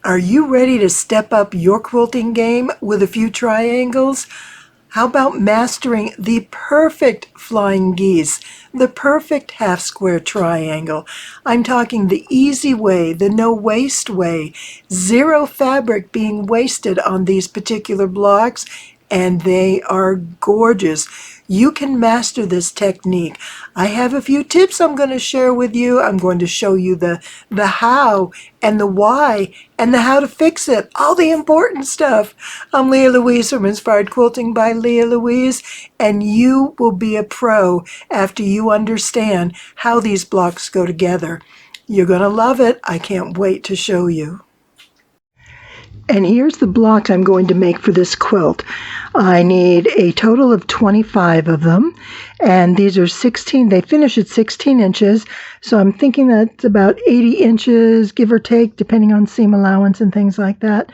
Are you ready to step up your quilting game with a few triangles? How about mastering the perfect flying geese, the perfect half square triangle? I'm talking the easy way, the no waste way, zero fabric being wasted on these particular blocks, and they are gorgeous. You can master this technique. I have a few tips I'm going to share with you. I'm going to show you the how and the why and the how to fix it, all the important stuff. I'm Leah Louise from Inspired Quilting by Leah Louise, and you will be a pro after you understand how these blocks go together. You're going to love it. I can't wait to show you. And here's the blocks I'm going to make for this quilt. I need a total of 25 of them, and these are 16, they finish at 16 inches, so I'm thinking that's about 80 inches, give or take, depending on seam allowance and things like that.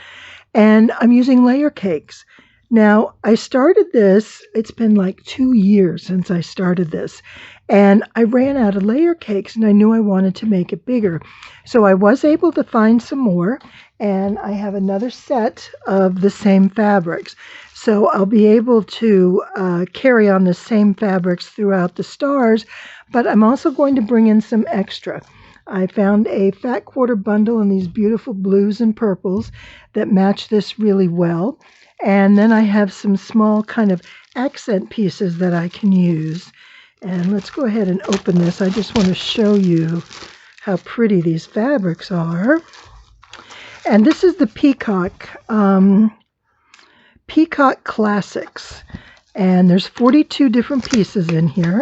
And I'm using layer cakes. Now, I started this, it's been like 2 years since I started this, and I ran out of layer cakes, and I knew I wanted to make it bigger. So I was able to find some more, and I have another set of the same fabrics. So I'll be able to carry on the same fabrics throughout the stars, but I'm also going to bring in some extra. I found a fat quarter bundle in these beautiful blues and purples that match this really well. And then I have some small kind of accent pieces that I can use. And let's go ahead and open this. I just want to show you how pretty these fabrics are. And this is the Peacock Classics. And there's 42 different pieces in here.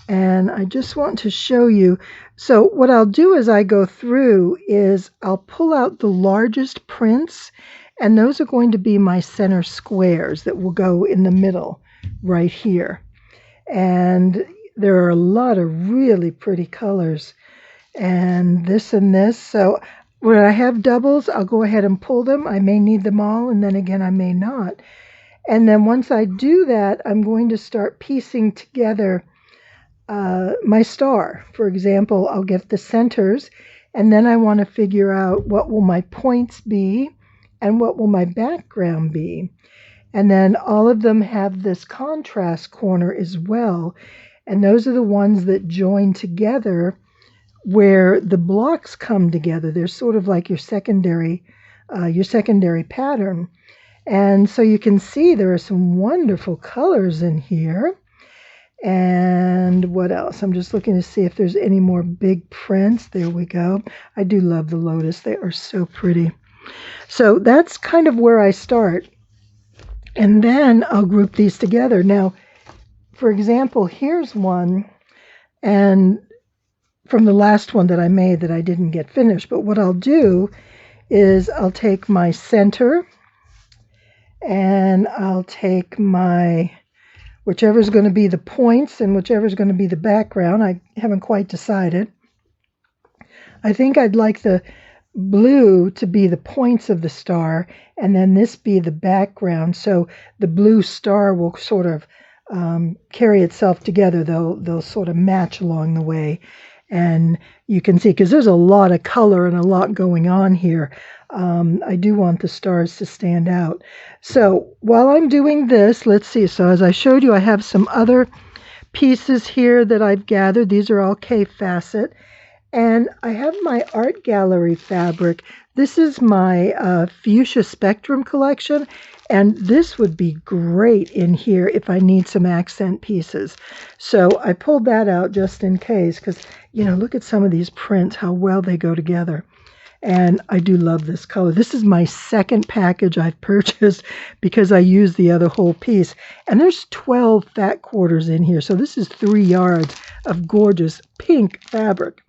And I just want to show you. So what I'll do as I go through is I'll pull out the largest prints, and those are going to be my center squares that will go in the middle right here. And there are a lot of really pretty colors, and this. So when I have doubles, I'll go ahead and pull them. I may need them all, and then again I may not. And then once I do that, I'm going to start piecing together my star. For example, I'll get the centers, and then I want to figure out what will my points be and what will my background be. And then all of them have this contrast corner as well, and those are the ones that join together where the blocks come together. They're sort of like your secondary pattern. And so you can see there are some wonderful colors in here. And what else? I'm just looking to see if there's any more big prints. There we go. I do love the lotus. They are so pretty. So that's kind of where I start. And then I'll group these together. Now, for example, here's one, and from the last one that I made that I didn't get finished. But what I'll do is I'll take my center, and I'll take my whichever is going to be the points and whichever is going to be the background. I haven't quite decided. I think I'd like the blue to be the points of the star, and then this be the background. So the blue star will sort of carry itself together. They'll sort of match along the way. And you can see, because there's a lot of color and a lot going on here, I do want the stars to stand out. So while I'm doing this, let's see. So as I showed you, I have some other pieces here that I've gathered. These are all K-facet. And I have my art gallery fabric. This is my fuchsia spectrum collection, and this would be great in here if I need some accent pieces. So I pulled that out just in case, because, you know, look at some of these prints, how well they go together. And I do love this color. This is my second package I've purchased because I used the other whole piece. And there's 12 fat quarters in here, so this is 3 yards of gorgeous pink fabric.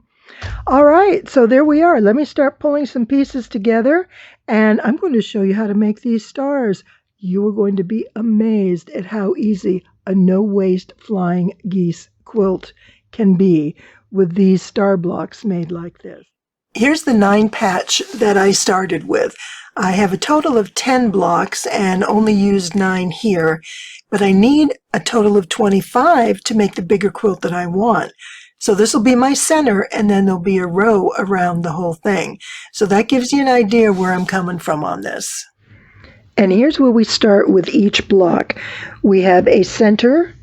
All right, so there we are. Let me start pulling some pieces together, and I'm going to show you how to make these stars. You are going to be amazed at how easy a no-waste flying geese quilt can be with these star blocks made like this. Here's the 9 patch that I started with. I have a total of 10 blocks and only used 9 here, but I need a total of 25 to make the bigger quilt that I want. So this will be my center, and then there'll be a row around the whole thing. So that gives you an idea where I'm coming from on this. And here's where we start with each block. We have a center,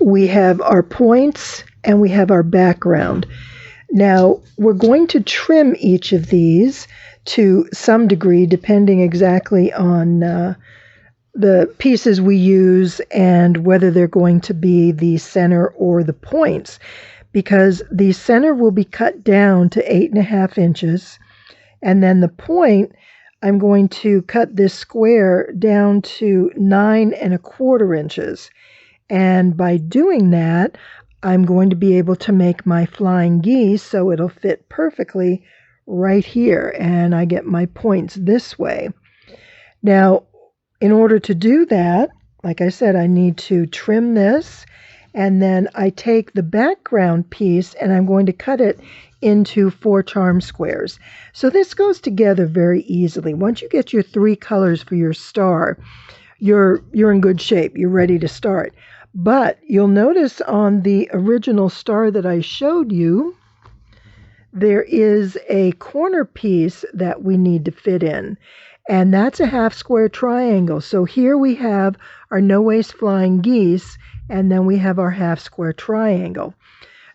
we have our points, and we have our background. Now, we're going to trim each of these to some degree, depending exactly on the pieces we use and whether they're going to be the center or the points, because the center will be cut down to 8.5 inches, and then the point, I'm going to cut this square down to 9.25 inches. And by doing that, I'm going to be able to make my flying geese so it'll fit perfectly right here, and I get my points this way. Now, in order to do that, like I said, I need to trim this, and then I take the background piece and I'm going to cut it into 4 charm squares. So this goes together very easily. Once you get your 3 colors for your star, you're in good shape. You're ready to start. But you'll notice on the original star that I showed you, there is a corner piece that we need to fit in, and that's a half square triangle. So here we have our no-waste flying geese, and then we have our half square triangle.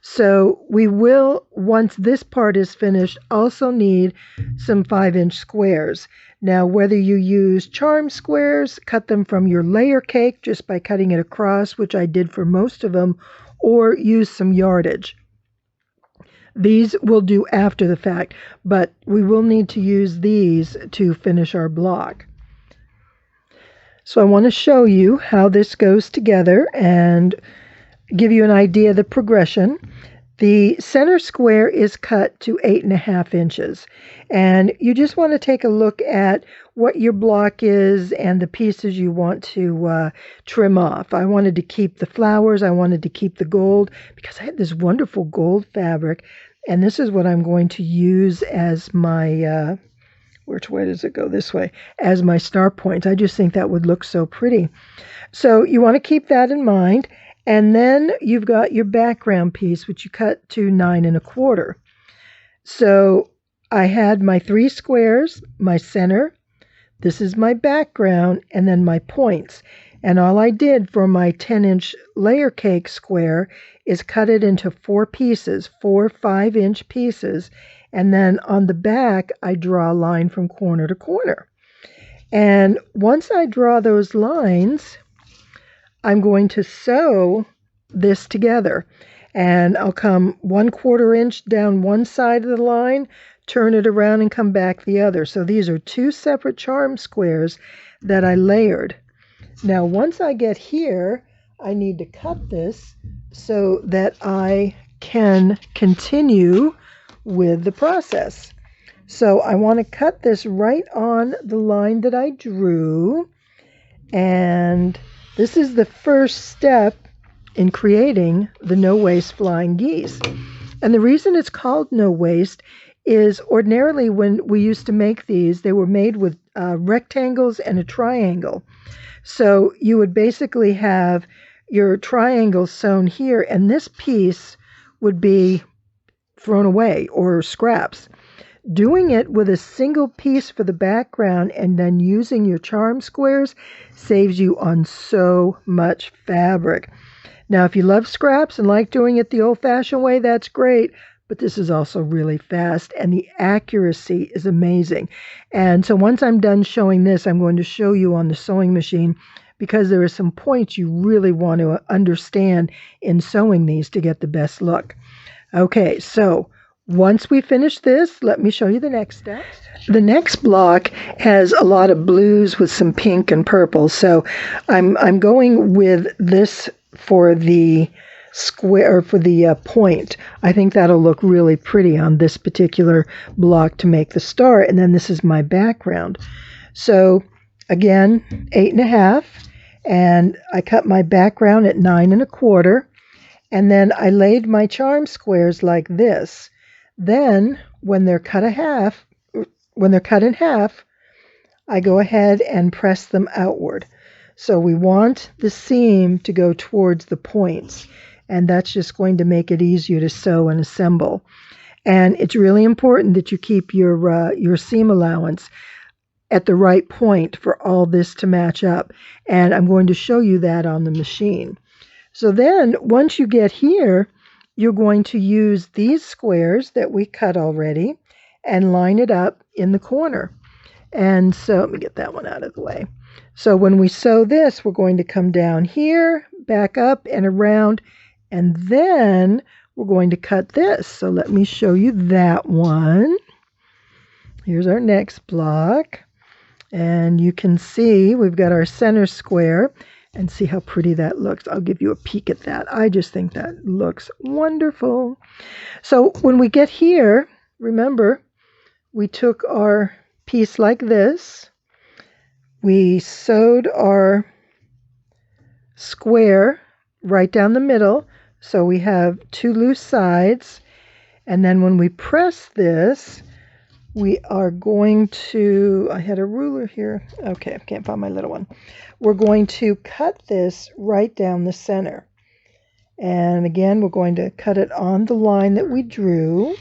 So we will, once this part is finished, also need some 5-inch squares. Now, whether you use charm squares, cut them from your layer cake just by cutting it across, which I did for most of them, or use some yardage. These we'll do after the fact, but we will need to use these to finish our block. So I want to show you how this goes together and give you an idea of the progression. The center square is cut to 8.5 inches, and you just want to take a look at what your block is and the pieces you want to trim off. I wanted to keep the flowers, I wanted to keep the gold, because I had this wonderful gold fabric, and this is what I'm going to use as my, which way does it go? This way, as my star points. I just think that would look so pretty. So you want to keep that in mind. And then you've got your background piece, which you cut to 9.25. So I had my 3 squares, my center, this is my background, and then my points. And all I did for my 10-inch layer cake square is cut it into 4 pieces, 4 5-inch pieces. And then on the back, I draw a line from corner to corner. And once I draw those lines, I'm going to sew this together, and I'll come 1/4 inch down one side of the line, turn it around and come back the other. So these are 2 separate charm squares that I layered. Now once I get here, I need to cut this so that I can continue with the process. So I want to cut this right on the line that I drew, and this is the first step in creating the no-waste flying geese. And the reason it's called no-waste is ordinarily when we used to make these, they were made with rectangles and a triangle. So you would basically have your triangle sewn here, and this piece would be thrown away or scraps. Doing it with a single piece for the background and then using your charm squares saves you on so much fabric. Now, if you love scraps and like doing it the old-fashioned way, that's great, but this is also really fast, and the accuracy is amazing. And so once I'm done showing this, I'm going to show you on the sewing machine, because there are some points you really want to understand in sewing these to get the best look. Okay, so once we finish this, let me show you the next step. The next block has a lot of blues with some pink and purple. So I'm going with this for the square, for the point. I think that'll look really pretty on this particular block to make the star. And then this is my background. So again, 8.5, and I cut my background at 9.25, and then I laid my charm squares like this. Then, when they're cut in half, I go ahead and press them outward. So we want the seam to go towards the points. and that's just going to make it easier to sew and assemble. And it's really important that you keep your seam allowance at the right point for all this to match up. And I'm going to show you that on the machine. So then once you get here, you're going to use these squares that we cut already and line it up in the corner. And so let me get that one out of the way. So when we sew this, we're going to come down here, back up and around, and then we're going to cut this. So let me show you that one. Here's our next block. And you can see we've got our center square, and see how pretty that looks. I'll give you a peek at that. I just think that looks wonderful. So when we get here, remember, we took our piece like this. We sewed our square right down the middle, so we have two loose sides. And then when we press this, we are going to, I had a ruler here. Okay, I can't find my little one. We're going to cut this right down the center. And again, we're going to cut it on the line that we drew.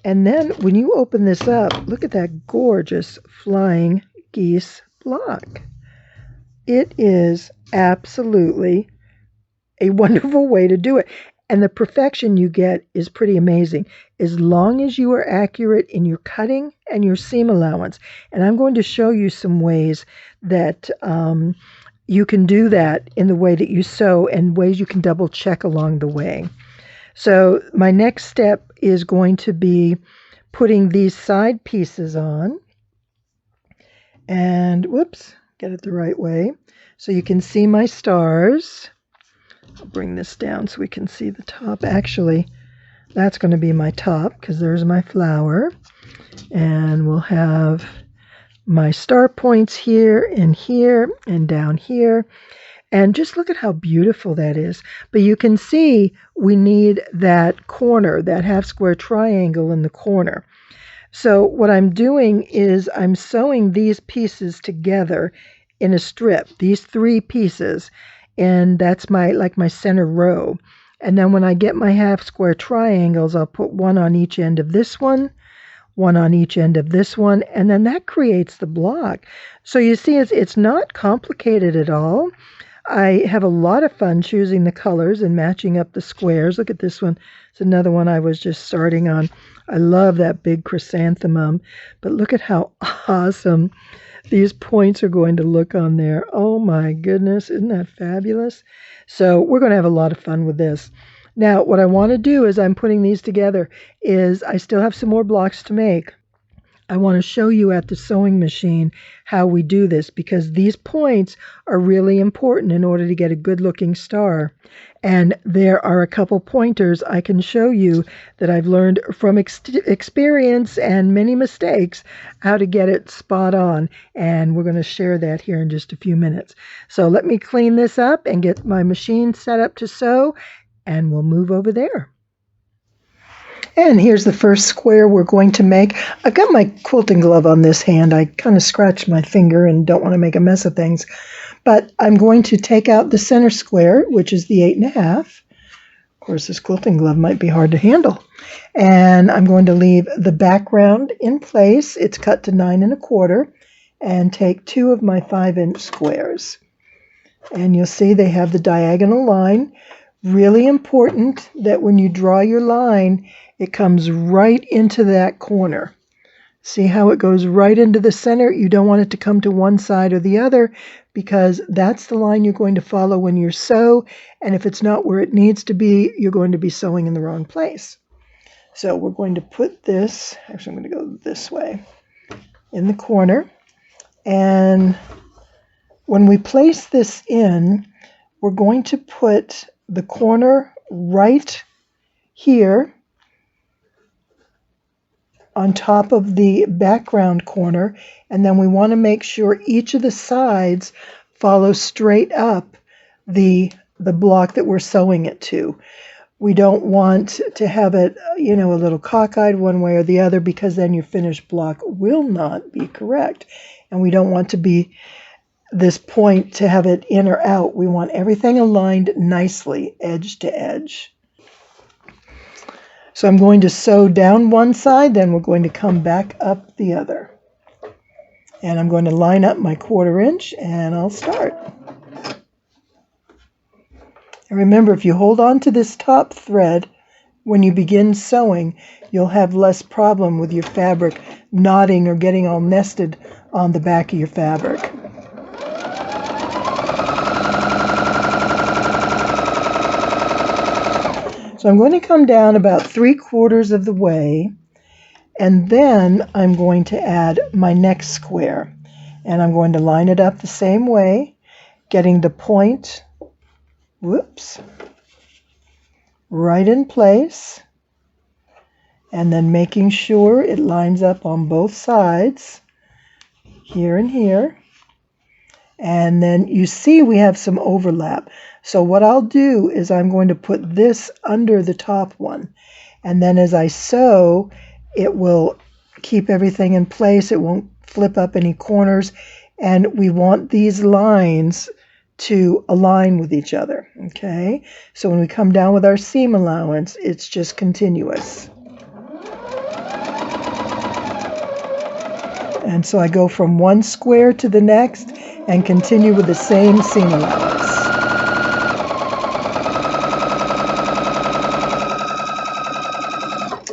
And then when you open this up, look at that gorgeous Flying Geese block. It is absolutely a wonderful way to do it. And the perfection you get is pretty amazing, as long as you are accurate in your cutting and your seam allowance. And I'm going to show you some ways that you can do that in the way that you sew, and ways you can double check along the way. So my next step is going to be putting these side pieces on. And whoops, get it the right way. So you can see my stars. I'll bring this down so we can see the top. Actually, that's going to be my top, because there's my flower. And we'll have my star points here and down here. And just look at how beautiful that is. But you can see we need that corner, that half square triangle in the corner. So what I'm doing is I'm sewing these pieces together in a strip, these three pieces. And that's my center row. And then when I get my half square triangles, I'll put one on each end of this one on each end of this one, and then that creates the block. So you see, it's not complicated at all. I have a lot of fun choosing the colors and matching up the squares. Look at this one. It's another one I was just starting on. I love that big chrysanthemum, but look at how awesome these points are going to look on there. Oh my goodness, isn't that fabulous? So we're going to have a lot of fun with this. Now, what I want to do as I'm putting these together is I still have some more blocks to make. I want to show you at the sewing machine how we do this, because these points are really important in order to get a good looking star. And there are a couple pointers I can show you that I've learned from experience and many mistakes, how to get it spot on. And we're going to share that here in just a few minutes. So let me clean this up and get my machine set up to sew, and we'll move over there. And here's the first square we're going to make. I've got my quilting glove on this hand. I kind of scratched my finger and don't want to make a mess of things. But I'm going to take out the center square, which is the 8.5. Of course, this quilting glove might be hard to handle. And I'm going to leave the background in place. It's cut to 9 1/4, and take 2 of my 5-inch squares. And you'll see they have the diagonal line. Really important that when you draw your line, it comes right into that corner. See how it goes right into the center? You don't want it to come to one side or the other, because that's the line you're going to follow when you sew. And if it's not where it needs to be, you're going to be sewing in the wrong place. So we're going to put this, actually I'm going to go this way, in the corner. And when we place this in, we're going to put the corner right here on top of the background corner, and then we want to make sure each of the sides follow straight up the block that we're sewing it to. We don't want to have it, a little cockeyed one way or the other, because then your finished block will not be correct. And we don't want to be this point to have it in or out. We want everything aligned nicely, edge to edge. So I'm going to sew down one side, then we're going to come back up the other. And I'm going to line up my 1/4 inch, and I'll start. And remember, if you hold on to this top thread, when you begin sewing, you'll have less problem with your fabric knotting or getting all nested on the back of your fabric. So I'm going to come down about 3/4 of the way, and then I'm going to add my next square. And I'm going to line it up the same way, getting the point, right in place, and then making sure it lines up on both sides, here and here. And then you see we have some overlap. So what I'll do is I'm going to put this under the top one. And then as I sew, it will keep everything in place. It won't flip up any corners. And we want these lines to align with each other. Okay? So when we come down with our seam allowance, it's just continuous. And so I go from one square to the next and continue with the same seam allowance.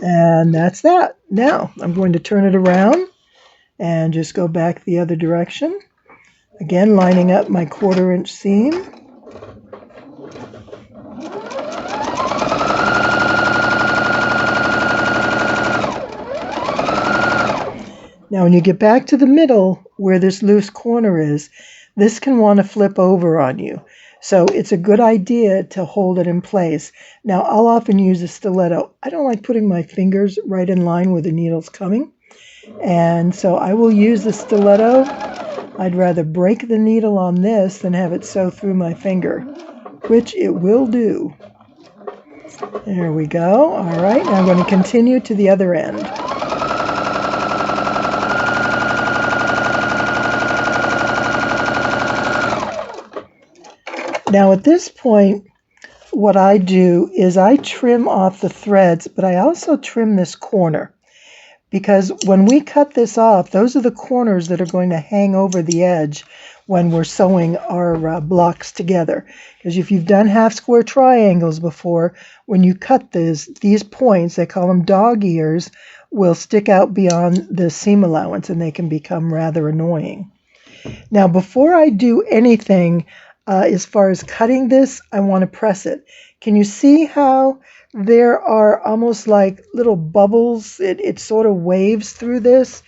And that's that. Now I'm going to turn it around and just go back the other direction. Again, lining up my 1/4 inch seam. Now when you get back to the middle where this loose corner is, this can want to flip over on you. So it's a good idea to hold it in place. Now I'll often use a stiletto. I don't like putting my fingers right in line where the needle's coming. And so I will use the stiletto. I'd rather break the needle on this than have it sew through my finger, which it will do. There we go. All right, now I'm going to continue to the other end. Now at this point, what I do is I trim off the threads, but I also trim this corner. Because when we cut this off, those are the corners that are going to hang over the edge when we're sewing our blocks together. Because if you've done half square triangles before, when you cut these points, they call them dog ears, will stick out beyond the seam allowance and they can become rather annoying. Now before I do anything, as far as cutting this, I want to press it. Can you see how there are almost like little bubbles? It sort of waves through this.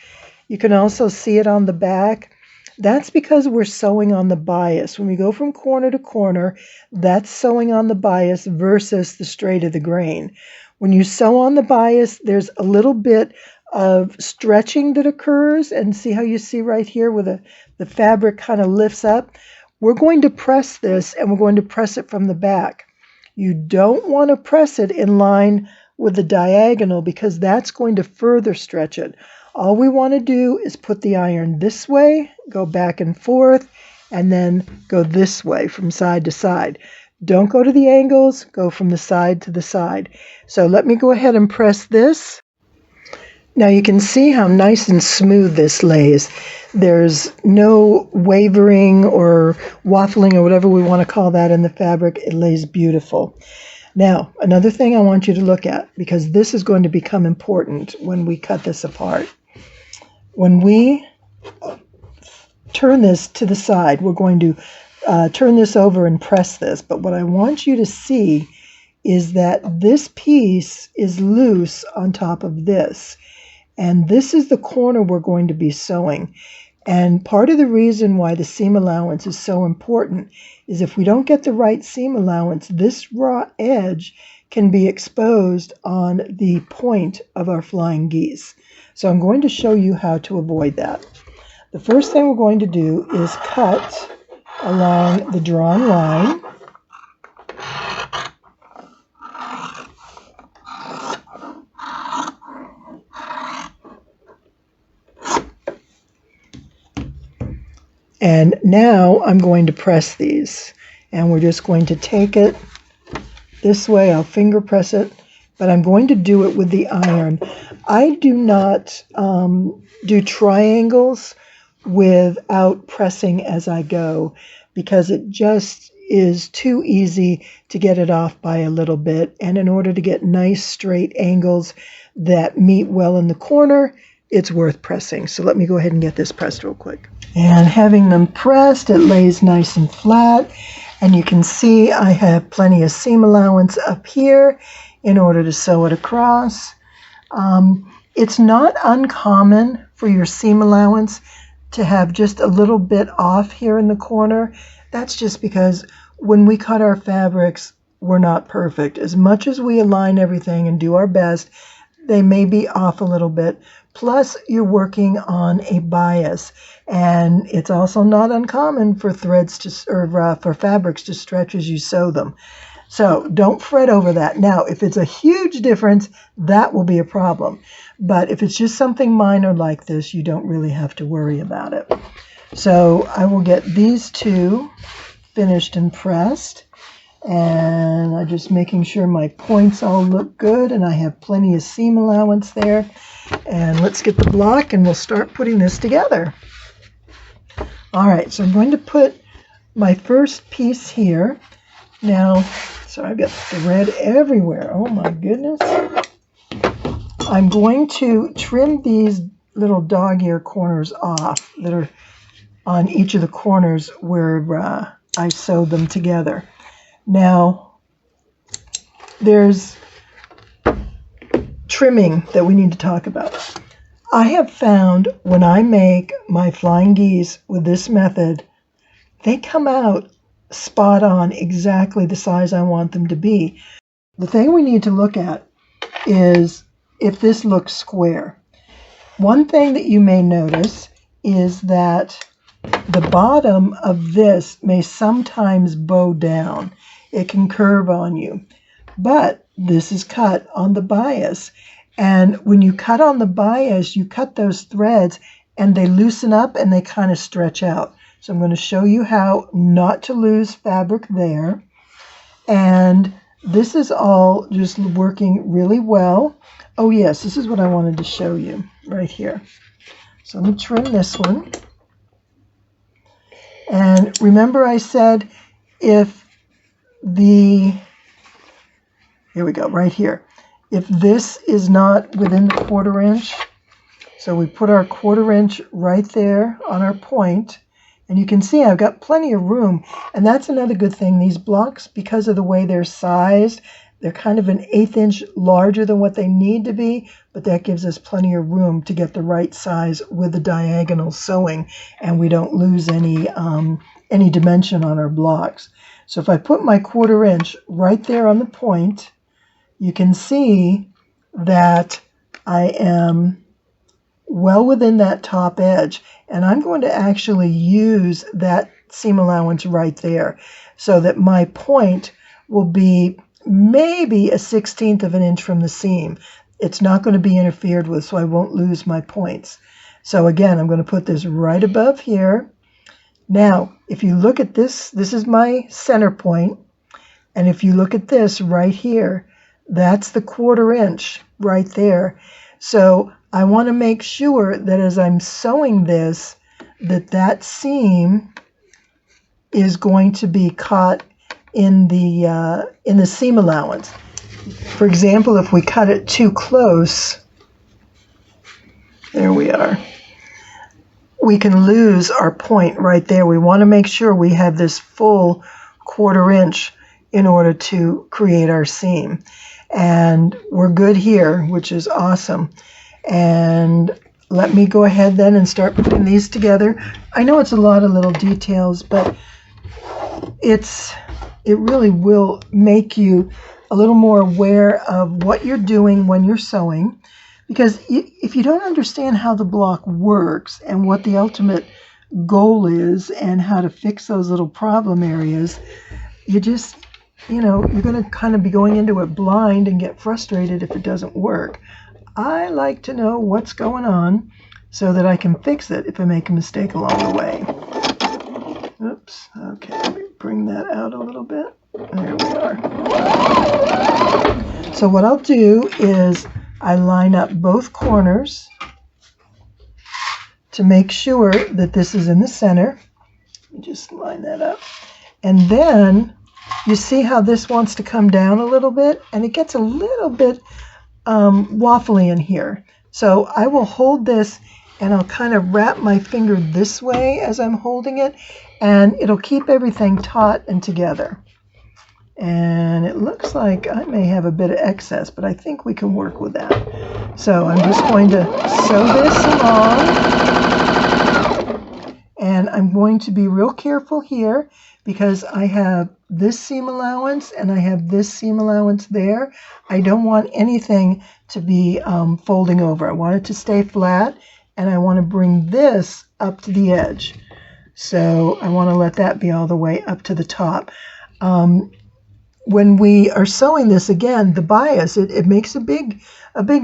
You can also see it on the back. That's because we're sewing on the bias. When we go from corner to corner, that's sewing on the bias versus the straight of the grain. When you sew on the bias, there's a little bit of stretching that occurs, and see how you see right here where the fabric kind of lifts up? We're going to press this, and we're going to press it from the back. You don't want to press it in line with the diagonal because that's going to further stretch it. All we want to do is put the iron this way, go back and forth, and then go this way from side to side. Don't go to the angles, go from the side to the side. So let me go ahead and press this. Now you can see how nice and smooth this lays. There's no wavering or waffling or whatever we want to call that in the fabric. It lays beautiful. Now, another thing I want you to look at, because this is going to become important when we cut this apart. When we turn this to the side, we're going to turn this over and press this. But what I want you to see is that this piece is loose on top of this. And this is the corner we're going to be sewing. And part of the reason why the seam allowance is so important is if we don't get the right seam allowance, this raw edge can be exposed on the point of our flying geese. So I'm going to show you how to avoid that. The first thing we're going to do is cut along the drawn line. And now I'm going to press these. And we're just going to take it this way. I'll finger press it, but I'm going to do it with the iron. I do not do triangles without pressing as I go, because it just is too easy to get it off by a little bit. And in order to get nice straight angles that meet well in the corner, it's worth pressing. So let me go ahead and get this pressed real quick. And having them pressed, it lays nice and flat. And you can see I have plenty of seam allowance up here in order to sew it across. It's not uncommon for your seam allowance to have just a little bit off here in the corner. That's just because when we cut our fabrics, we're not perfect. As much as we align everything and do our best, they may be off a little bit. Plus, you're working on a bias, and it's also not uncommon for threads to, or for fabrics to stretch as you sew them. So don't fret over that. Now, if it's a huge difference, that will be a problem. But if it's just something minor like this, you don't really have to worry about it. So I will get these two finished and pressed. And I'm just making sure my points all look good and I have plenty of seam allowance there. And let's get the block and we'll start putting this together. All right, so I'm going to put my first piece here. Now, so I've got thread everywhere. Oh my goodness. I'm going to trim these little dog ear corners off that are on each of the corners where I sewed them together. Now, there's trimming that we need to talk about. I have found when I make my flying geese with this method, they come out spot on exactly the size I want them to be. The thing we need to look at is if this looks square. One thing that you may notice is that the bottom of this may sometimes bow down. It can curve on you, but this is cut on the bias. And when you cut on the bias, you cut those threads and they loosen up and they kind of stretch out. So I'm going to show you how not to lose fabric there. And this is all just working really well. Oh yes, this is what I wanted to show you right here. So let me trim this one. And remember I said if here we go, right here. If this is not within the 1/4 inch, so we put our 1/4 inch right there on our point, and you can see I've got plenty of room. And that's another good thing. These blocks, because of the way they're sized, they're kind of an 1/8 inch larger than what they need to be, but that gives us plenty of room to get the right size with the diagonal sewing, and we don't lose any dimension on our blocks. So if I put my 1/4 inch right there on the point, you can see that I am well within that top edge, and I'm going to actually use that seam allowance right there so that my point will be maybe a 1/16 of an inch from the seam. It's not going to be interfered with, so I won't lose my points. So again, I'm going to put this right above here. Now, if you look at this, this is my center point, and if you look at this right here, that's the 1/4 inch right there. So I want to make sure that as I'm sewing this, that seam is going to be caught in the seam allowance. For example, if we cut it too close, there we are, we can lose our point right there. We want to make sure we have this full 1/4 inch in order to create our seam. And we're good here, which is awesome. And let me go ahead then and start putting these together. I know it's a lot of little details, but it really will make you a little more aware of what you're doing when you're sewing. Because if you don't understand how the block works and what the ultimate goal is and how to fix those little problem areas, you're going to kind of be going into it blind and get frustrated if it doesn't work. I like to know what's going on so that I can fix it if I make a mistake along the way. Oops. Okay, let me bring that out a little bit. There we are. So what I'll do is I line up both corners to make sure that this is in the center. Just line that up. And then you see how this wants to come down a little bit, and it gets a little bit waffly in here. So I will hold this and I'll kind of wrap my finger this way as I'm holding it, and it'll keep everything taut and together. And it looks like I may have a bit of excess, but I think we can work with that. So I'm just going to sew this along, and I'm going to be real careful here because I have this seam allowance and I have this seam allowance there. I don't want anything to be folding over. I want it to stay flat, and I want to bring this up to the edge. So I want to let that be all the way up to the top. When we are sewing this, again, the bias, it makes a big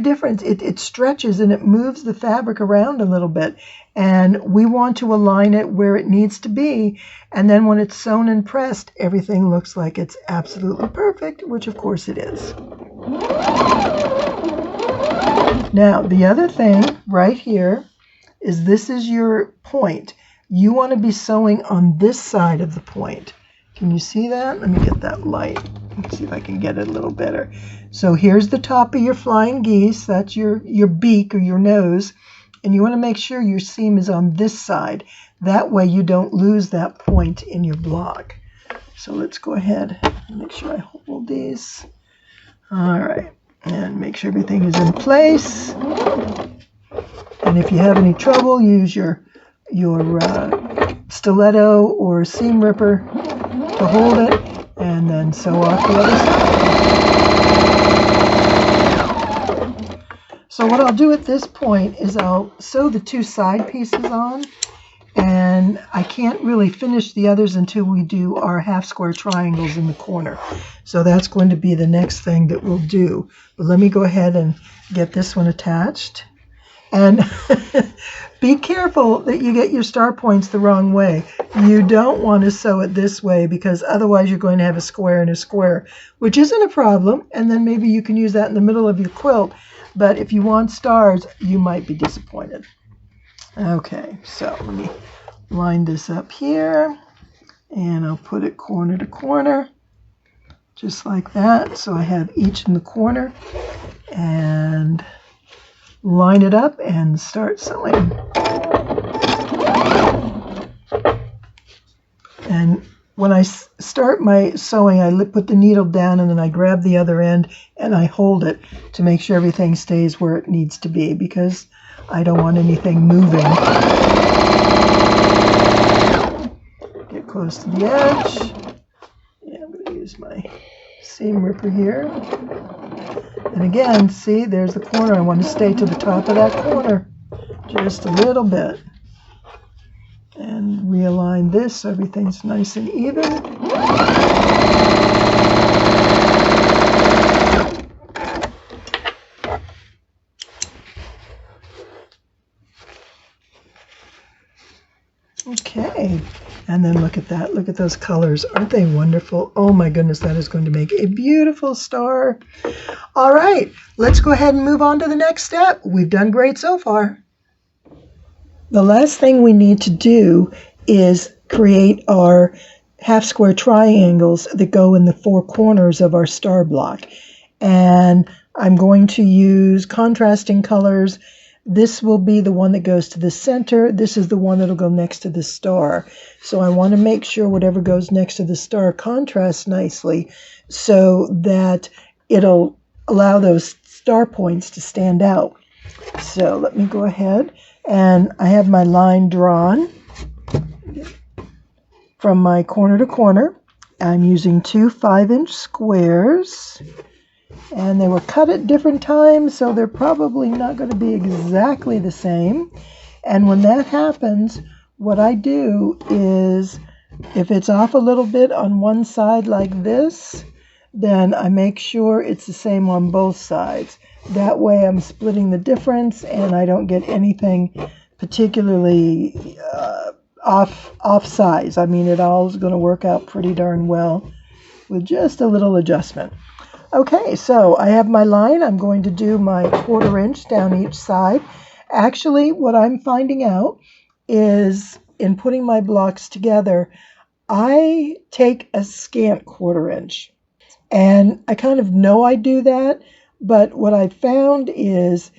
difference. It stretches and it moves the fabric around a little bit. And we want to align it where it needs to be. And then when it's sewn and pressed, everything looks like it's absolutely perfect, which of course it is. Now, the other thing right here is this is your point. You want to be sewing on this side of the point. Can you see that? Let me get that light. Let's see if I can get it a little better. So here's the top of your flying geese. That's your beak or your nose. And you want to make sure your seam is on this side. That way you don't lose that point in your block. So let's go ahead and make sure I hold these. All right. And make sure everything is in place. And if you have any trouble, use your stiletto or seam ripper to hold it, and then sew off the other side. So what I'll do at this point is I'll sew the two side pieces on, and I can't really finish the others until we do our half square triangles in the corner. So that's going to be the next thing that we'll do. But let me go ahead and get this one attached. And be careful that you get your star points the wrong way. You don't want to sew it this way because otherwise you're going to have a square and a square, which isn't a problem. And then maybe you can use that in the middle of your quilt. But if you want stars, you might be disappointed. Okay, so let me line this up here, and I'll put it corner to corner, just like that. So I have each in the corner, and line it up and start sewing. And when I start my sewing, I put the needle down and then I grab the other end and I hold it to make sure everything stays where it needs to be because I don't want anything moving. Get close to the edge. Yeah, I'm going to use my seam ripper here. And again, see, there's the corner. I want to stay to the top of that corner just a little bit. And realign this so everything's nice and even. Okay, and then look at that. Look at those colors. Aren't they wonderful? Oh my goodness, that is going to make a beautiful star. All right, let's go ahead and move on to the next step. We've done great so far. The last thing we need to do is create our half square triangles that go in the four corners of our star block. And I'm going to use contrasting colors. This will be the one that goes to the center. This is the one that'll go next to the star. So I want to make sure whatever goes next to the star contrasts nicely so that it'll allow those star points to stand out. So let me go ahead, and I have my line drawn from my corner to corner. I'm using two 5-inch squares, and they were cut at different times, so they're probably not going to be exactly the same. And when that happens, what I do is, if it's off a little bit on one side like this, then I make sure it's the same on both sides. That way I'm splitting the difference and I don't get anything particularly off size. I mean, it all is going to work out pretty darn well with just a little adjustment. Okay, so I have my line. I'm going to do my 1/4 inch down each side. Actually, what I'm finding out is in putting my blocks together, I take a scant 1/4 inch. And I kind of know I do that, but what I found is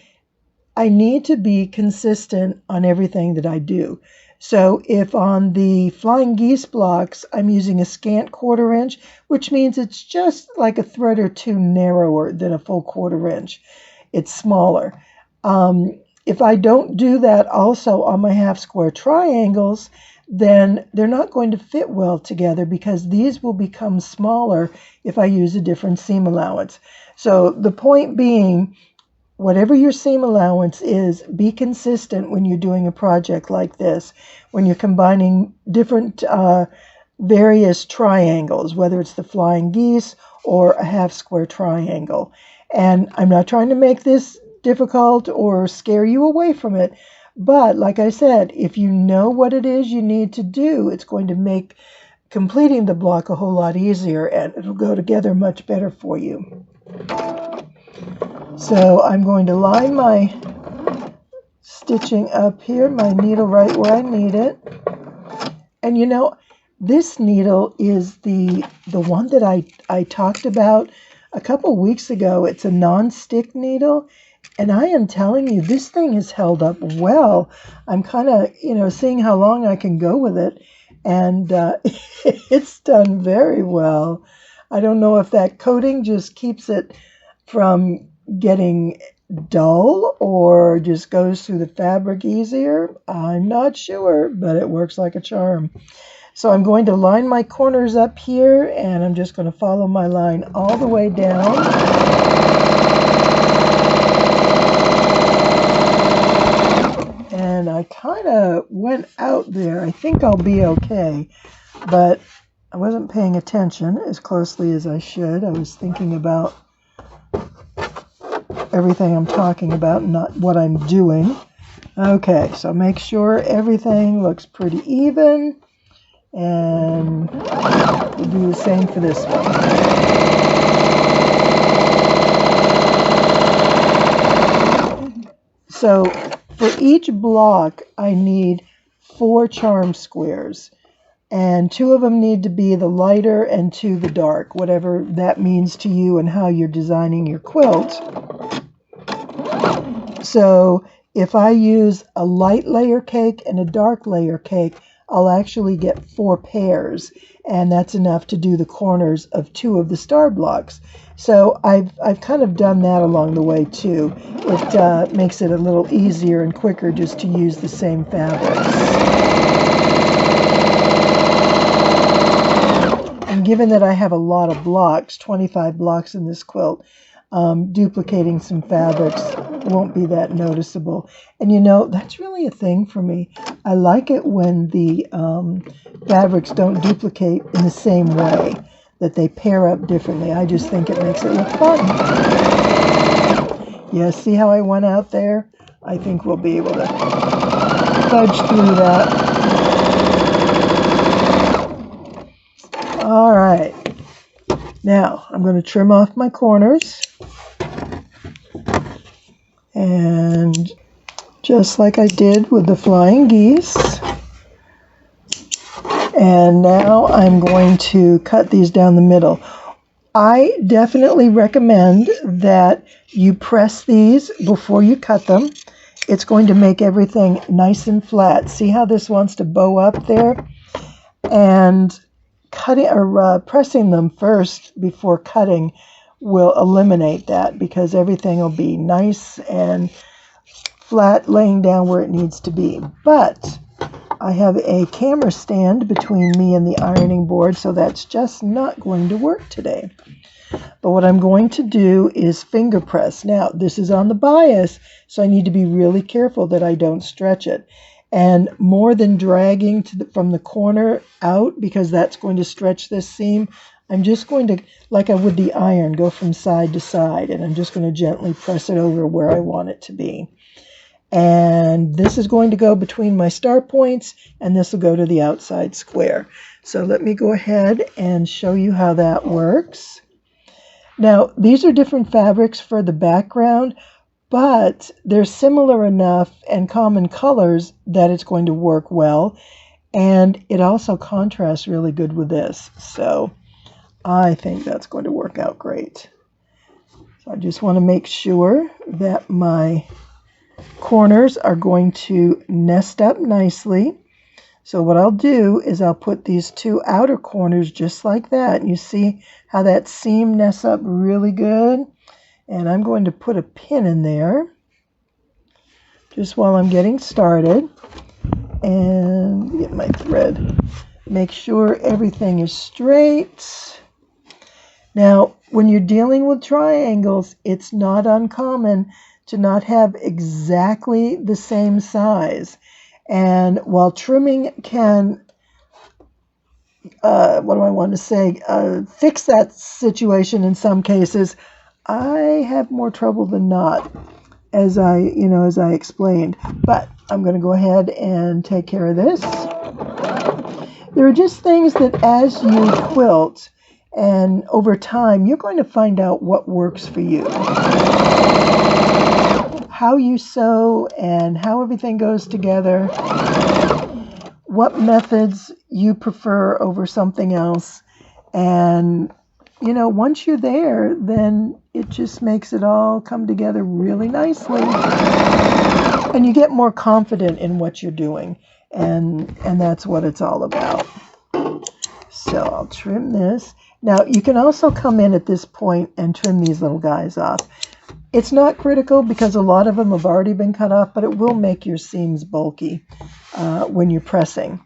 I need to be consistent on everything that I do. So if on the Flying Geese blocks, I'm using a scant 1/4 inch, which means it's just like a thread or two narrower than a full 1/4 inch. It's smaller. If I don't do that also on my half square triangles, then they're not going to fit well together because these will become smaller if I use a different seam allowance. So the point being, whatever your seam allowance is, be consistent when you're doing a project like this, when you're combining different various triangles, whether it's the Flying Geese or a half square triangle. And I'm not trying to make this difficult or scare you away from it, but like I said, if you know what it is you need to do, it's going to make completing the block a whole lot easier, and it'll go together much better for you. So I'm going to line my stitching up here, my needle right where I need it. And you know, this needle is the one that I talked about a couple weeks ago. It's a non-stick needle. And I am telling you, this thing has held up well. I'm kind of, seeing how long I can go with it. And it's done very well. I don't know if that coating just keeps it from getting dull or just goes through the fabric easier. I'm not sure, but it works like a charm. So I'm going to line my corners up here, and I'm just going to follow my line all the way down. And I kind of went out there. I think I'll be okay, but I wasn't paying attention as closely as I should. I was thinking about everything I'm talking about, not what I'm doing. Okay, so make sure everything looks pretty even, and we'll do the same for this one. So for each block, I need 4 charm squares, and 2 of them need to be the lighter and 2 the dark, whatever that means to you and how you're designing your quilt. So if I use a light layer cake and a dark layer cake, I'll actually get 4 pairs, and that's enough to do the corners of 2 of the star blocks. So I've kind of done that along the way too. It makes it a little easier and quicker just to use the same fabrics. And given that I have a lot of blocks, 25 blocks in this quilt, duplicating some fabrics won't be that noticeable. And that's really a thing for me. I like it when the fabrics don't duplicate in the same way, that they pair up differently. I just think it makes it look fun. Yeah, see how I went out there? I think we'll be able to fudge through that. All right. Now, I'm going to trim off my corners. And just like I did with the Flying Geese. And now I'm going to cut these down the middle. I definitely recommend that you press these before you cut them. It's going to make everything nice and flat. See how this wants to bow up there? And cutting or pressing them first before cutting will eliminate that, because everything will be nice and flat, laying down where it needs to be. But I have a camera stand between me and the ironing board, so that's just not going to work today. But what I'm going to do is finger press. Now, this is on the bias, so I need to be really careful that I don't stretch it. And more than dragging from the corner out, because that's going to stretch this seam, I'm just going to, like I would the iron, go from side to side, and I'm just going to gently press it over where I want it to be. And this is going to go between my star points, and this will go to the outside square. So let me go ahead and show you how that works. Now, these are different fabrics for the background, but they're similar enough and common colors that it's going to work well. And it also contrasts really good with this. So I think that's going to work out great. So I just want to make sure that my corners are going to nest up nicely. So what I'll do is I'll put these two outer corners just like that. And you see how that seam nests up really good? And I'm going to put a pin in there just while I'm getting started. And get my thread. Make sure everything is straight. Now, when you're dealing with triangles, it's not uncommon to not have exactly the same size. And while trimming can, fix that situation in some cases, I have more trouble than not, as I explained. But I'm going to go ahead and take care of this. There are just things that as you quilt and over time, you're going to find out what works for you. How you sew and how everything goes together. What methods you prefer over something else. And, once you're there, then it just makes it all come together really nicely. And you get more confident in what you're doing. And that's what it's all about. So I'll trim this. Now, you can also come in at this point and trim these little guys off. It's not critical because a lot of them have already been cut off, but it will make your seams bulky when you're pressing.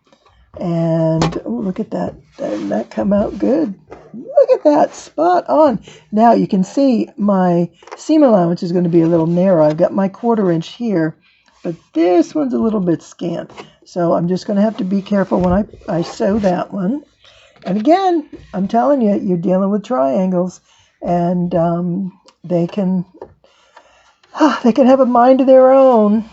And look at that. Didn't that come out good? Look at that. Spot on. Now, you can see my seam allowance is going to be a little narrow. I've got my 1/4 inch here, but this one's a little bit scant. So I'm just going to have to be careful when I sew that one. And again, I'm telling you, you're dealing with triangles, and they can have a mind of their own.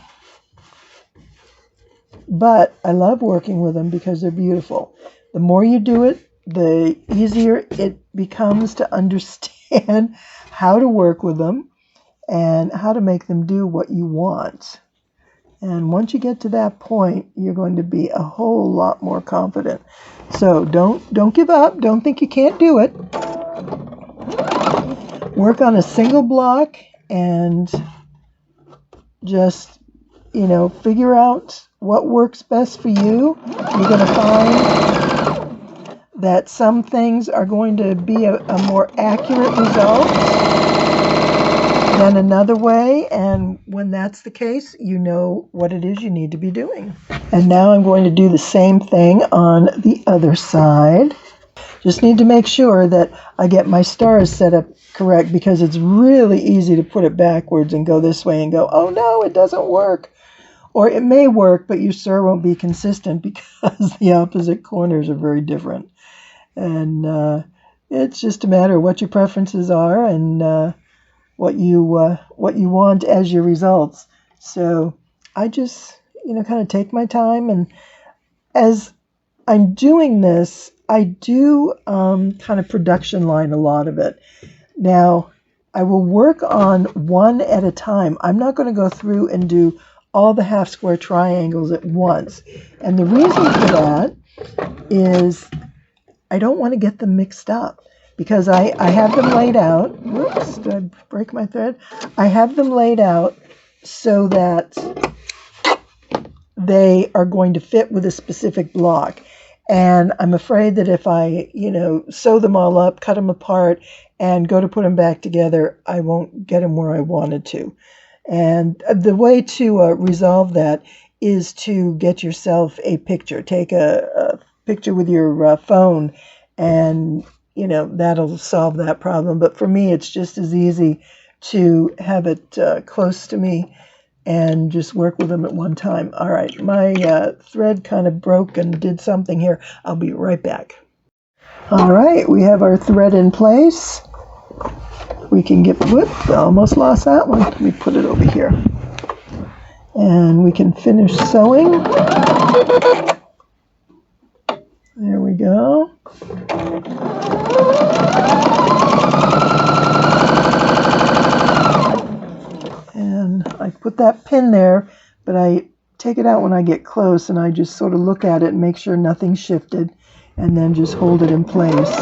But I love working with them because they're beautiful. The more you do it, the easier it becomes to understand how to work with them and how to make them do what you want. And once you get to that point, you're going to be a whole lot more confident. So don't give up. Don't think you can't do it. Work on a single block and just, figure out what works best for you. You're going to find that some things are going to be a more accurate result than another way, and when that's the case, you know what it is you need to be doing. And now I'm going to do the same thing on the other side. Just need to make sure that I get my stars set up correct, because it's really easy to put it backwards and go this way and go, oh no, it doesn't work. Or it may work, but your stir won't be consistent because the opposite corners are very different. And it's just a matter of what your preferences are and what you want as your results. So I just, kind of take my time. And as I'm doing this, I do kind of production line a lot of it. Now, I will work on one at a time. I'm not going to go through and do all the half square triangles at once. And the reason for that is I don't want to get them mixed up, because I have them laid out. Whoops, did I break my thread? I have them laid out so that they are going to fit with a specific block. And I'm afraid that if I, sew them all up, cut them apart, and go to put them back together, I won't get them where I wanted to. And the way to resolve that is to get yourself a picture. Take a picture with your phone, and that'll solve that problem. But for me, it's just as easy to have it close to me and just work with them at one time. All right, my thread kind of broke and did something here. I'll be right back. All right, we have our thread in place. We can get, whoop, I almost lost that one. Let me put it over here. And we can finish sewing. There we go. And I put that pin there, but I take it out when I get close, and I just sort of look at it and make sure nothing shifted, and then just hold it in place.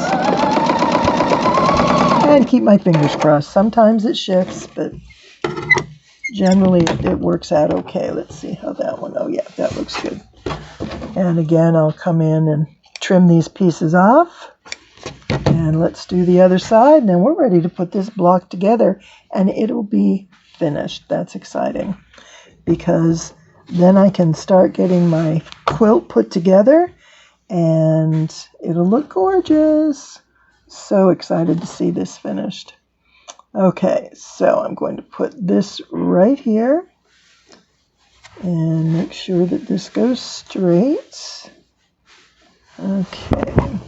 And keep my fingers crossed. Sometimes it shifts, but generally it works out okay. Let's see how that one, oh yeah, that looks good. And again, I'll come in and trim these pieces off. And let's do the other side, and then we're ready to put this block together, and it'll be finished. That's exciting, because then I can start getting my quilt put together, and it'll look gorgeous. So excited to see this finished. Okay, so I'm going to put this right here and make sure that this goes straight. Okay.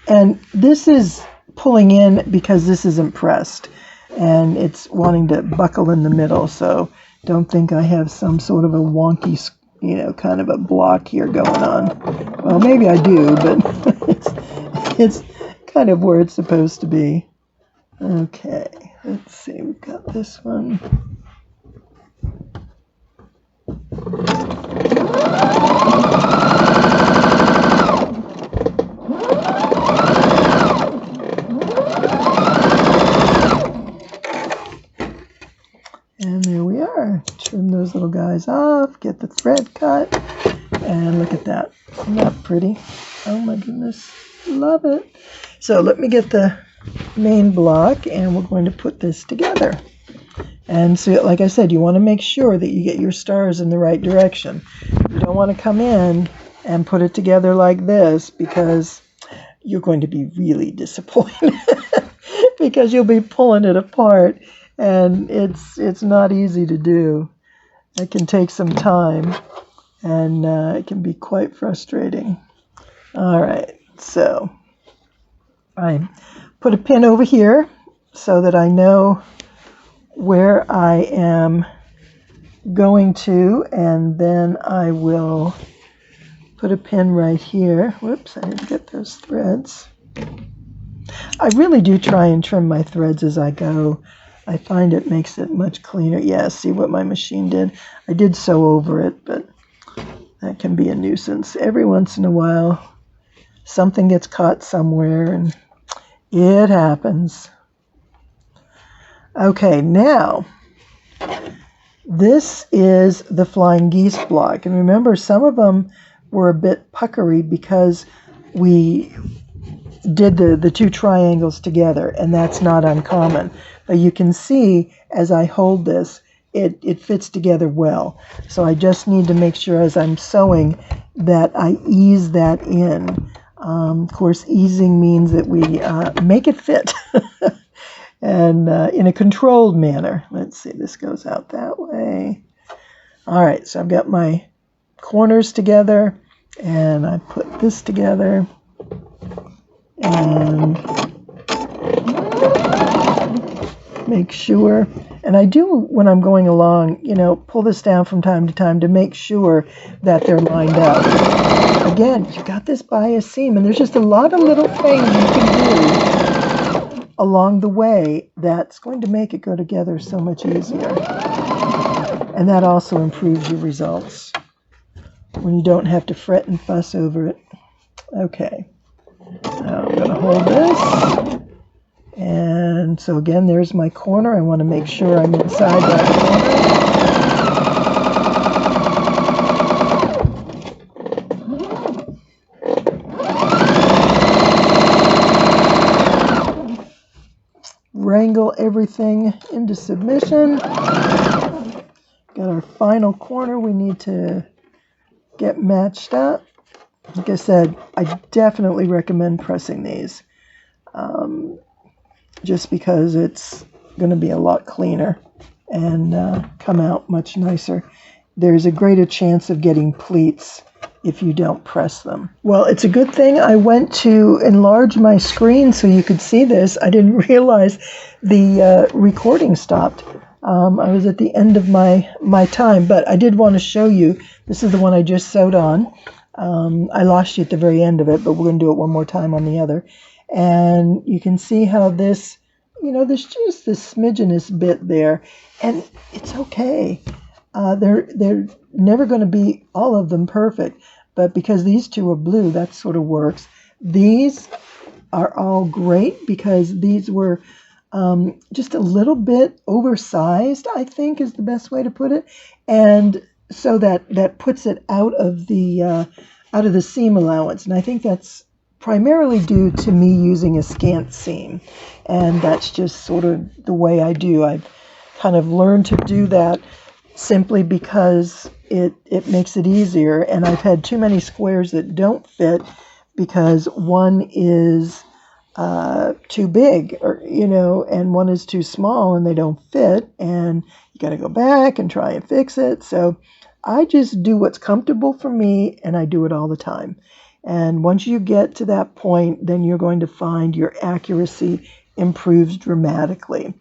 And this is pulling in because this isn't pressed, and it's wanting to buckle in the middle, so don't think I have some sort of a wonky, kind of a block here going on. Well, maybe I do, but it's kind of where it's supposed to be. Okay, let's see, we've got this one. And there we are. Trim those little guys off, get the thread cut, and look at that. Isn't that pretty? Oh my goodness, love it. So let me get the main block, and we're going to put this together. And so, like I said, you want to make sure that you get your stars in the right direction. You don't want to come in and put it together like this, because you're going to be really disappointed because you'll be pulling it apart, and it's not easy to do. It can take some time, and it can be quite frustrating. All right, so I put a pin over here so that I know where I am going to, and then I will put a pin right here. Whoops, I didn't get those threads. I really do try and trim my threads as I go. I find it makes it much cleaner. Yeah, see what my machine did? I did sew over it, but that can be a nuisance. Every once in a while, something gets caught somewhere, and it happens. Okay, now, this is the Flying Geese block. And remember, some of them were a bit puckery because we did the two triangles together, and that's not uncommon. But you can see, as I hold this, it fits together well. So I just need to make sure as I'm sewing that I ease that in. Of course, easing means that we make it fit. And in a controlled manner. Let's see, this goes out that way. All right, so I've got my corners together, and I put this together, and make sure, and I do when I'm going along, pull this down from time to time to make sure that they're lined up. Again, you got this bias seam, and there's just a lot of little things you can do along the way that's going to make it go together so much easier. And that also improves your results when you don't have to fret and fuss over it. Okay, now I'm going to hold this. And so again, there's my corner. I want to make sure I'm inside that corner. Wrangle everything into submission. Got our final corner we need to get matched up. Like I said, I definitely recommend pressing these, just because it's going to be a lot cleaner and come out much nicer. There's a greater chance of getting pleats if you don't press them. Well, it's a good thing I went to enlarge my screen so you could see this. I didn't realize the recording stopped. I was at the end of my time, but I did want to show you. This is the one I just sewed on. I lost you at the very end of it, but we're going to do it one more time on the other. And you can see how this, there's just this smidgenous bit there, and it's okay. They're never going to be all of them perfect, but because these two are blue, that sort of works. These are all great because these were just a little bit oversized, I think is the best way to put it, and so that puts it out of the seam allowance, and I think that's primarily due to me using a scant seam, and that's just sort of the way I do. I've kind of learned to do that simply because it makes it easier, and I've had too many squares that don't fit because one is too big, or and one is too small, and they don't fit, and you got to go back and try and fix it. So I just do what's comfortable for me, and I do it all the time. And once you get to that point, then you're going to find your accuracy improves dramatically.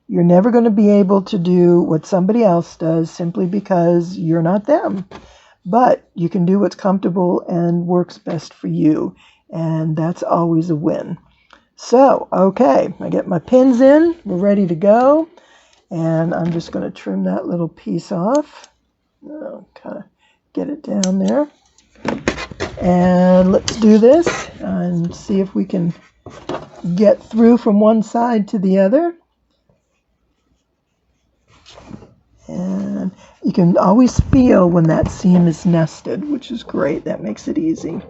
You're never going to be able to do what somebody else does simply because you're not them. But you can do what's comfortable and works best for you, and that's always a win. So, okay, I get my pins in, we're ready to go, and I'm just going to trim that little piece off. Kind of get it down there. And let's do this and see if we can get through from one side to the other. And you can always feel when that seam is nested, which is great. That makes it easy.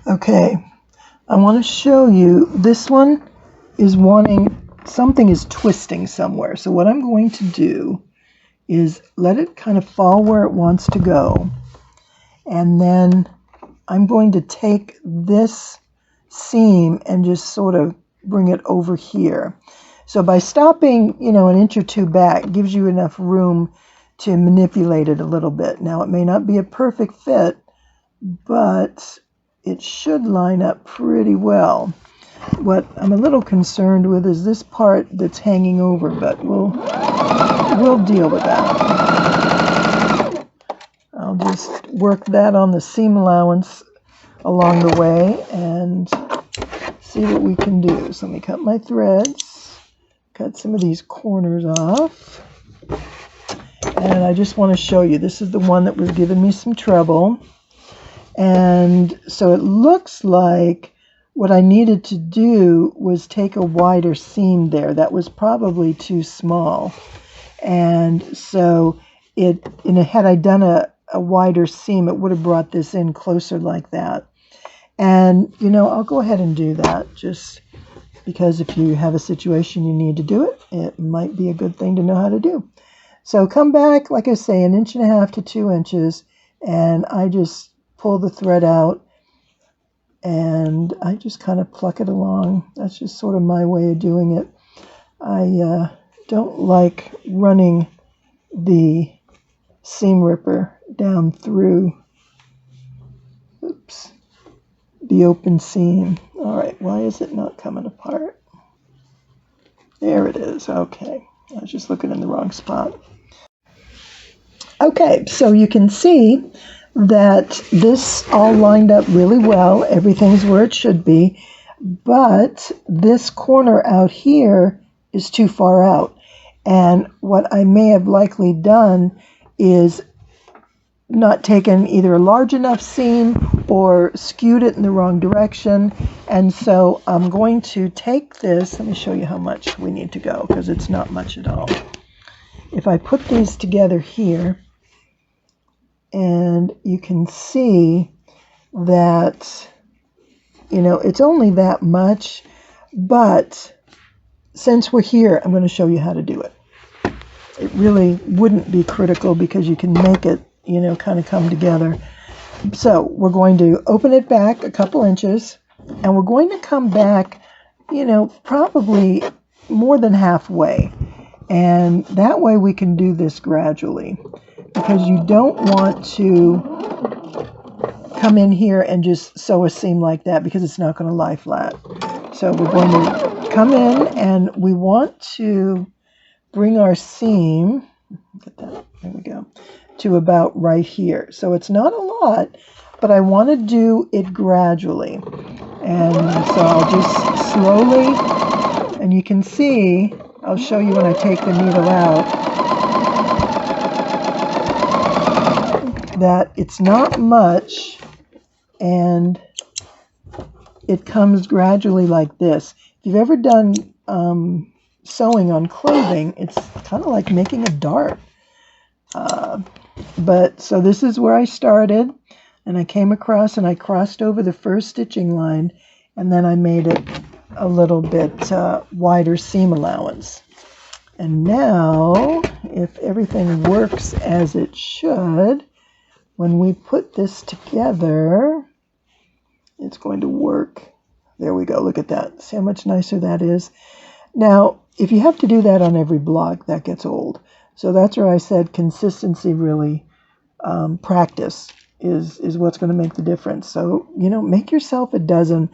Okay, I want to show you, this one is something is twisting somewhere. So what I'm going to do is let it kind of fall where it wants to go. And then I'm going to take this seam and just sort of bring it over here. So by stopping, an inch or two back gives you enough room to manipulate it a little bit. Now it may not be a perfect fit, but it should line up pretty well. What I'm a little concerned with is this part that's hanging over, but we'll deal with that. I'll just work that on the seam allowance along the way and see what we can do. So let me cut my threads, cut some of these corners off, and I just want to show you, this is the one that was giving me some trouble. And so it looks like what I needed to do was take a wider seam there. That was probably too small. And so had I done a wider seam, it would have brought this in closer like that. And, I'll go ahead and do that just because if you have a situation you need to do it, it might be a good thing to know how to do. So come back, like I say, 1.5 inches to 2 inches, and I just pull the thread out and I just kind of pluck it along. That's just sort of my way of doing it. I don't like running the seam ripper down through the open seam. All right, why is it not coming apart? There it is. Okay, I was just looking in the wrong spot. Okay, so you can see that this all lined up really well. Everything's where it should be, but this corner out here is too far out. And what I may have likely done is not taken either a large enough seam or skewed it in the wrong direction. And so I'm going to take this, let me show you how much we need to go, because it's not much at all. If I put these together here, and you can see that, it's only that much, but since we're here, I'm going to show you how to do it. It really wouldn't be critical because you can make it, you know, kind of come together. So we're going to open it back a couple inches, and we're going to come back, you know, probably more than halfway. And that way we can do this gradually, because you don't want to come in here and just sew a seam like that, because it's not going to lie flat. So we're going to come in, and we want to bring our seam, get that, there we go, to about right here. So it's not a lot, but I want to do it gradually. And so I'll just slowly, and you can see, I'll show you when I take the needle out, that it's not much, and it comes gradually like this. If you've ever done sewing on clothing, it's kind of like making a dart. But so this is where I started, and I came across and I crossed over the first stitching line, and then I made it a little bit wider seam allowance. And now, if everything works as it should, when we put this together, it's going to work. There we go. Look at that. See how much nicer that is? Now, if you have to do that on every block, that gets old. So that's where I said consistency, really, practice is what's going to make the difference. So, you know, make yourself a dozen,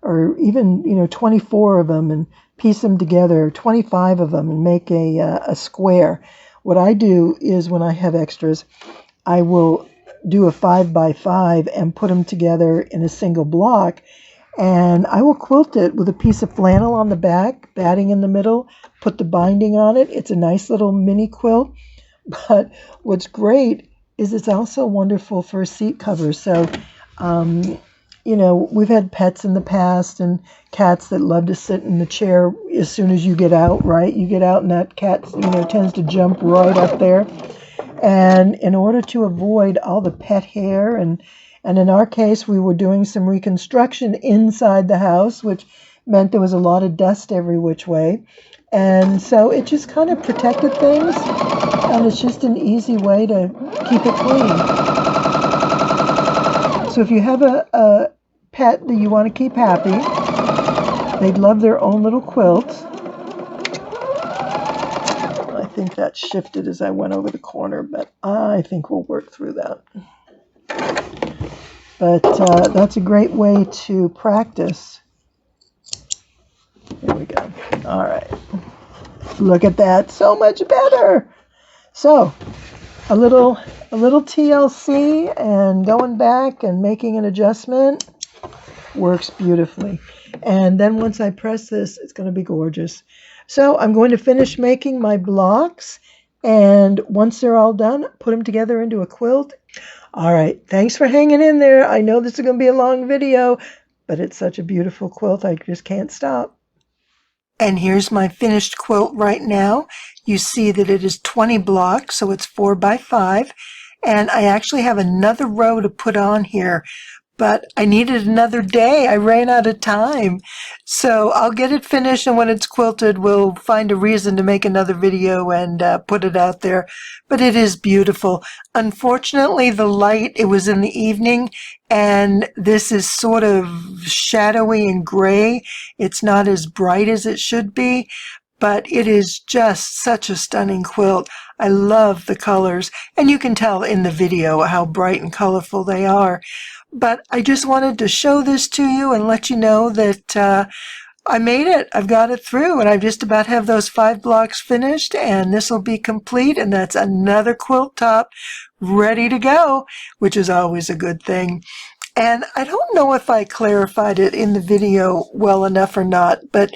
or even, you know, 24 of them, and piece them together, 25 of them, and make a square. What I do is, when I have extras, I will do a 5x5 and put them together in a single block, and I will quilt it with a piece of flannel on the back, batting in the middle, put the binding on it. It's a nice little mini quilt. But what's great is it's also wonderful for a seat cover. So, you know, we've had pets in the past, and cats that love to sit in the chair as soon as you get out, right? You get out and that cat, you know, tends to jump right up there. And in order to avoid all the pet hair, and in our case, we were doing some reconstruction inside the house, which meant there was a lot of dust every which way. And so it just kind of protected things, and it's just an easy way to keep it clean. So if you have a pet that you want to keep happy, they'd love their own little quilt. I think that shifted as I went over the corner, but I think we'll work through that. But that's a great way to practice. There we go. All right. Look at that. So much better. So a little TLC, and going back and making an adjustment works beautifully. And then once I press this, it's going to be gorgeous. So I'm going to finish making my blocks, and once they're all done, put them together into a quilt. All right, thanks for hanging in there. I know this is going to be a long video, but it's such a beautiful quilt, I just can't stop. And here's my finished quilt right now. You see that it is 20 blocks, so it's 4x5, and I actually have another row to put on here, but I needed another day. I ran out of time. So I'll get it finished, and when it's quilted, we'll find a reason to make another video and put it out there. But it is beautiful. Unfortunately, the light, it was in the evening, and this is sort of shadowy and gray. It's not as bright as it should be, but it is just such a stunning quilt. I love the colors, and you can tell in the video how bright and colorful they are. But I just wanted to show this to you and let you know that I made it. I've got it through, and I just about have those 5 blocks finished, and this will be complete, and that's another quilt top ready to go, which is always a good thing. And I don't know if I clarified it in the video well enough or not, but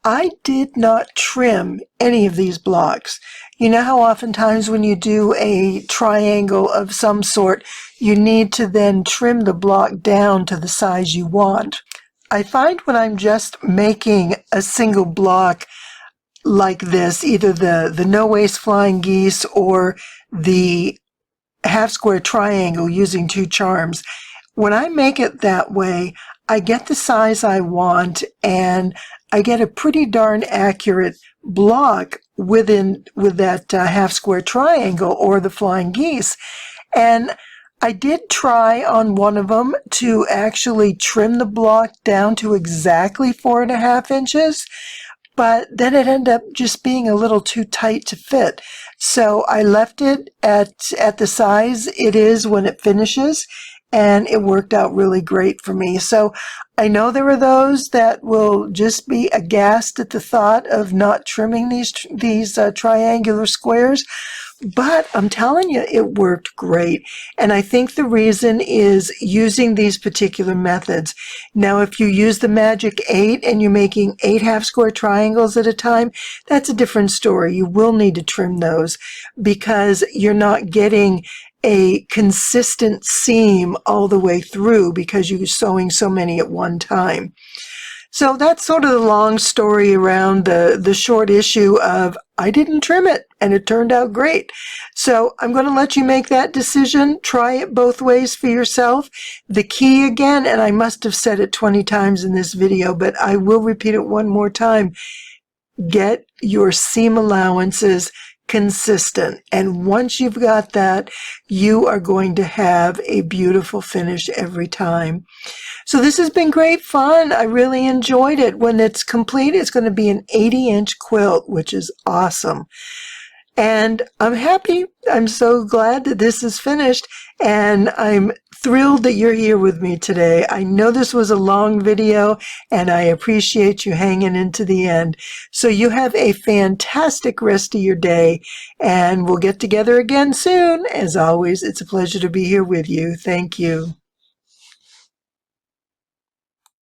I did not trim any of these blocks. You know how oftentimes when you do a triangle of some sort, you need to then trim the block down to the size you want. I find when I'm just making a single block like this, either the no-waste Flying Geese or the half-square triangle using 2 charms, when I make it that way, I get the size I want, and I get a pretty darn accurate block with that half square triangle or the Flying Geese. And I did try on one of them to actually trim the block down to exactly 4.5 inches, but then it ended up just being a little too tight to fit. So I left it at the size it is when it finishes, and it worked out really great for me. So I know there are those that will just be aghast at the thought of not trimming these triangular squares, but I'm telling you, it worked great. And I think the reason is using these particular methods. Now, if you use the magic 8 and you're making 8 half square triangles at a time, that's a different story. You will need to trim those because you're not getting a consistent seam all the way through because you're sewing so many at one time. So that's sort of the long story around the short issue of I didn't trim it and it turned out great. So I'm going to let you make that decision. Try it both ways for yourself. The key again, and I must have said it 20 times in this video, but I will repeat it one more time. Get your seam allowances consistent. And once you've got that, you are going to have a beautiful finish every time. So this has been great fun. I really enjoyed it. When it's complete, it's going to be an 80-inch quilt, which is awesome. And I'm happy. I'm so glad that this is finished, and I'm thrilled that you're here with me today. I know this was a long video, and I appreciate you hanging into the end. So you have a fantastic rest of your day, and we'll get together again soon. As always, it's a pleasure to be here with you. Thank you.